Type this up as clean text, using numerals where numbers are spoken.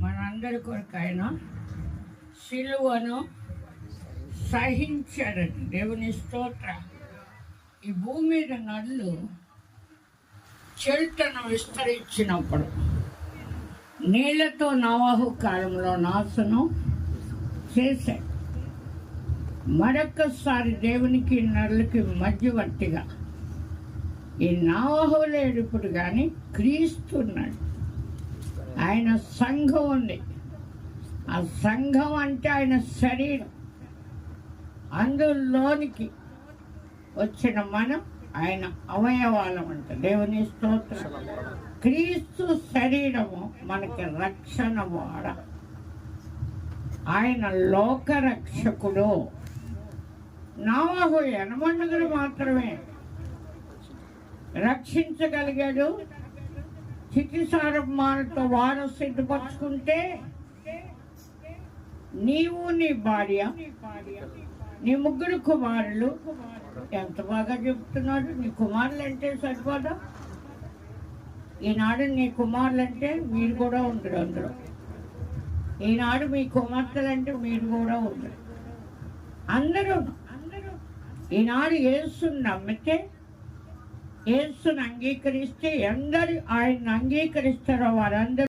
మనందరి కొరకు ఆయన సిలువను సహించాడని దేవుని స్తోత్ర. ఈ భూమి మీద నదులు చెడుతను విస్తరించినప్పుడు నీళ్లతో నోవహు కాలంలో నాశనం చేశాడు. మరొకసారి దేవునికి నదులకి మధ్యవర్తిగా ఈ నోవహు లేడు ఇప్పుడు, కానీ క్రీస్తు ఉన్నాడు. ఆయన సంఘం ఉంది. ఆ సంఘం అంటే ఆయన శరీరం. అందులోనికి వచ్చిన మనం ఆయన అవయవాలం అంట. దేవుని స్తోత్రం. క్రీస్తు శరీరము మనకి రక్షణ వాడ. ఆయన లోక రక్షకుడు. నోవహు యనమడుగులు మాత్రమే రక్షించగలిగాడు. చితిసారమాలతో వారు సిద్ధపరుచుకుంటే నీవు, నీ భార్య, నీ ముగ్గురు కుమారులు. ఎంత బాగా చెప్తున్నాడు. నీ కుమారులు అంటే సరిపోదా? ఈనాడు నీ కుమారులు అంటే మీరు కూడా ఉండరు అందులో. ఈనాడు మీ కుమార్తెలు అంటే మీరు కూడా ఉండరు. అందరూ ఈనాడు యేసుని నమ్మితే, యేసుని అంగీకరిస్తే, ఎందరు ఆయన అంగీకరిస్తారో వారందరూ